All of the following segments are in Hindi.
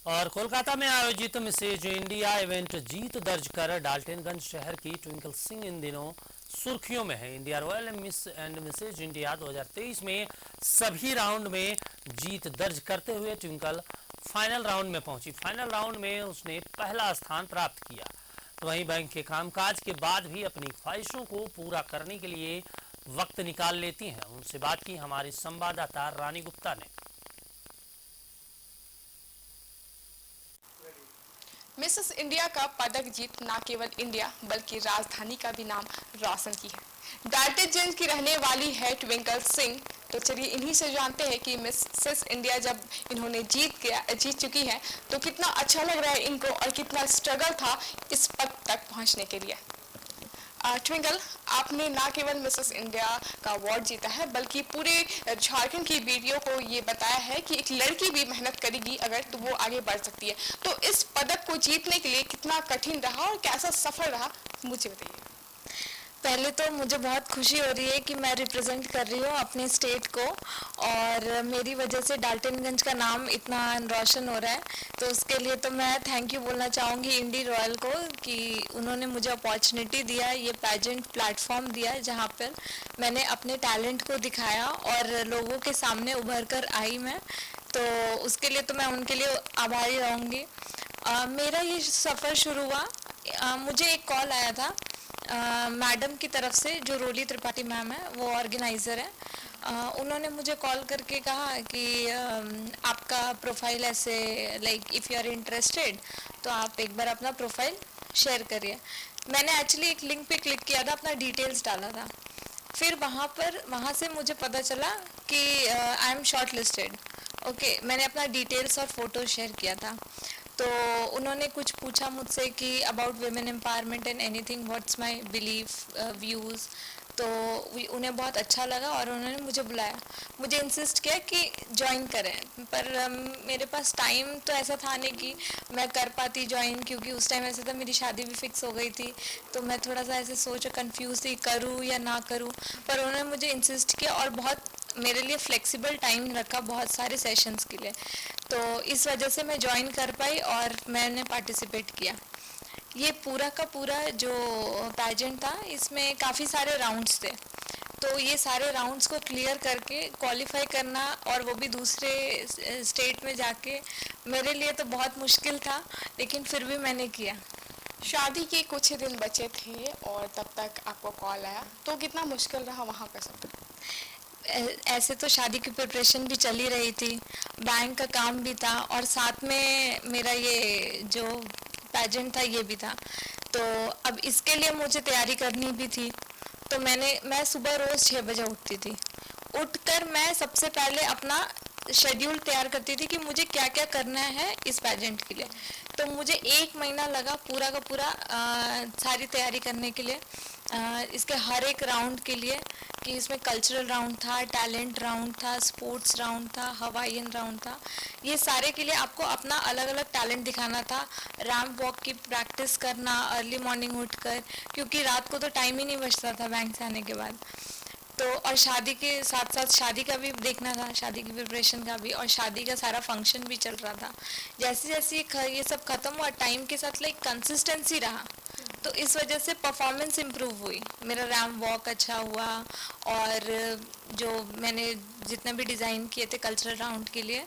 और कोलकाता में आयोजित मिसेज इंडिया इवेंट जीत दर्ज कर डाल्टनगंज शहर की ट्विंकल सिंह इन दिनों सुर्खियों में है। India royal miss and mrs India 2023 में सभी राउंड में जीत दर्ज करते हुए ट्विंकल फाइनल राउंड में पहुंची। फाइनल राउंड में उसने पहला स्थान प्राप्त किया। तो वहीं बैंक के कामकाज के बाद भी अपनी ख्वाहिशों को पूरा करने के लिए वक्त निकाल लेती हैं। उनसे बात की हमारी संवाददाता रानी गुप्ता ने। मिसेस इंडिया का पदक जीत न केवल इंडिया बल्कि राजधानी का भी नाम रोशन की है। डाल्टनगंज की रहने वाली है ट्विंकल सिंह। तो चलिए इन्हीं से जानते हैं कि मिसेस इंडिया जब इन्होंने जीत चुकी है तो कितना अच्छा लग रहा है इनको और कितना स्ट्रगल था इस पद तक पहुंचने के लिए। ट्विंकल, आपने ना केवल मिसेस इंडिया का अवार्ड जीता है बल्कि पूरे झारखंड की बेटियों को ये बताया है कि एक लड़की भी मेहनत करेगी अगर तो वो आगे बढ़ सकती है। तो इस पदक को जीतने के लिए कितना कठिन रहा और कैसा सफर रहा, मुझे बताइए। पहले तो मुझे बहुत खुशी हो रही है कि मैं रिप्रेजेंट कर रही हूँ अपने स्टेट को और मेरी वजह से डाल्टनगंज का नाम इतना रोशन हो रहा है। तो उसके लिए तो मैं थैंक यू बोलना चाहूँगी इंडी रॉयल को कि उन्होंने मुझे अपॉर्चुनिटी दिया, ये पैजेंट प्लेटफॉर्म दिया जहाँ पर मैंने अपने टैलेंट को दिखाया और लोगों के सामने उभर कर आई मैं। तो उसके लिए तो मैं उनके लिए आभारी रहूँगी। मेरा ये सफ़र शुरू हुआ, मुझे एक कॉल आया था मैडम की तरफ से, जो रोली त्रिपाठी मैम है, वो ऑर्गेनाइज़र है। उन्होंने मुझे कॉल करके कहा कि आपका प्रोफाइल ऐसे like if you are interested तो आप एक बार अपना प्रोफाइल शेयर करिए। मैंने एक्चुअली एक लिंक पे क्लिक किया था, अपना डिटेल्स डाला था। फिर वहाँ से मुझे पता चला कि I am short listed. Okay, मैंने अपना डिटेल्स और फ़ोटो शेयर किया था। तो उन्होंने कुछ पूछा मुझसे कि about women empowerment and anything, what's my belief views. तो उन्हें बहुत अच्छा लगा और उन्होंने मुझे बुलाया, मुझे इंसिस्ट किया कि ज्वाइन करें। पर मेरे पास टाइम तो ऐसा था नहीं कि मैं कर पाती ज्वाइन, क्योंकि उस टाइम ऐसा था मेरी शादी भी फिक्स हो गई थी। तो मैं थोड़ा सा ऐसे सोचा, कंफ्यूज थी करूँ या ना करूँ। पर उन्होंने मुझे इंसिस्ट किया और बहुत मेरे लिए फ्लेक्सिबल टाइम रखा बहुत सारे सेशंस के लिए। तो इस वजह से मैं ज्वाइन कर पाई और मैंने पार्टिसिपेट किया। ये पूरा का पूरा जो पैजेंट था इसमें काफ़ी सारे राउंड्स थे। तो ये सारे राउंड्स को क्लियर करके क्वालिफाई करना और वो भी दूसरे स्टेट में जाके, मेरे लिए तो बहुत मुश्किल था, लेकिन फिर भी मैंने किया। शादी के कुछ ही दिन बचे थे और तब तक आपको कॉल आया, तो कितना मुश्किल रहा वहाँ का सफर? ऐसे तो शादी की प्रिपरेशन भी चली रही थी, बैंक का काम भी था और साथ में मेरा ये जो पैजेंट था ये भी था। तो अब इसके लिए मुझे तैयारी करनी भी थी। तो मैं सुबह रोज़ 6 बजे उठती थी। उठकर मैं सबसे पहले अपना शेड्यूल तैयार करती थी कि मुझे क्या क्या करना है इस पैजेंट के लिए। तो मुझे 1 महीना लगा पूरा का पूरा सारी तैयारी करने के लिए, इसके हर एक राउंड के लिए, कि इसमें कल्चरल राउंड था, टैलेंट राउंड था, स्पोर्ट्स राउंड था, हवाईयन राउंड था। ये सारे के लिए आपको अपना अलग अलग टैलेंट दिखाना था। रैंप वॉक की प्रैक्टिस करना अर्ली मॉर्निंग उठकर, क्योंकि रात को तो टाइम ही नहीं बचता था बैंक से आने के बाद। तो और शादी के साथ साथ शादी का भी देखना था, शादी की प्रिपरेशन का भी, और शादी का सारा फंक्शन भी चल रहा था। जैसे जैसे ये सब ख़त्म हुआ, टाइम के साथ लाइक कंसिस्टेंसी रहा, तो इस वजह से परफॉर्मेंस इम्प्रूव हुई, मेरा रैम्प वॉक अच्छा हुआ। और जो मैंने जितने भी डिज़ाइन किए थे कल्चरल राउंड के लिए,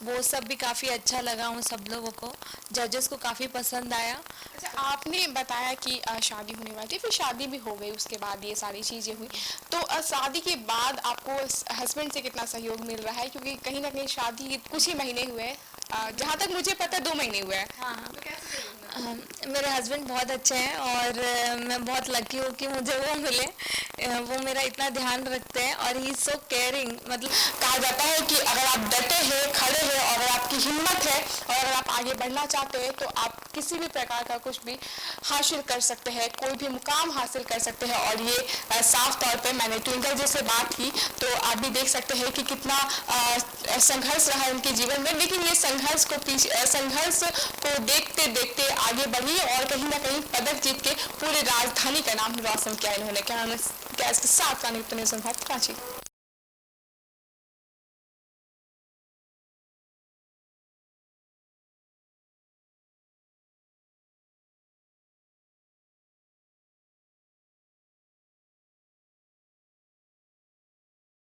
वो सब भी काफ़ी अच्छा लगा उन सब लोगों को, जजेस को काफ़ी पसंद आया। अच्छा, आपने बताया कि शादी होने वाली थी, फिर शादी भी हो गई, उसके बाद ये सारी चीज़ें हुई। तो शादी के बाद आपको हस्बैंड से कितना सहयोग मिल रहा है, क्योंकि कहीं ना कहीं शादी कुछ ही महीने हुए हैं, जहाँ तक मुझे पता है 2 महीने हुए हैं। हाँ, तो कैसे सहयोग मिला? मेरे हस्बैंड बहुत अच्छे हैं और मैं बहुत लकी हूँ कि मुझे वो मिले। वो मेरा इतना ध्यान रखते हैं और ही सो केयरिंग। मतलब कहा जाता है कि अगर आप डटे हैं, खड़े हैं और अगर आपकी हिम्मत है और अगर आप आगे बढ़ना चाहते हैं तो आप किसी भी प्रकार का कुछ भी हासिल कर सकते हैं, कोई भी मुकाम हासिल कर सकते हैं। और ये साफ तौर पे मैंने ट्विंकल जी से बात की तो आप भी देख सकते हैं कि कितना संघर्ष रहा उनके जीवन में, लेकिन ये संघर्ष को देखते देखते आगे बढ़ी और कहीं ना कहीं पदक जीत के पूरे राजधानी का नाम रोशन किया इन्होंने। क्या इसके साथ का नियुक्त कराची।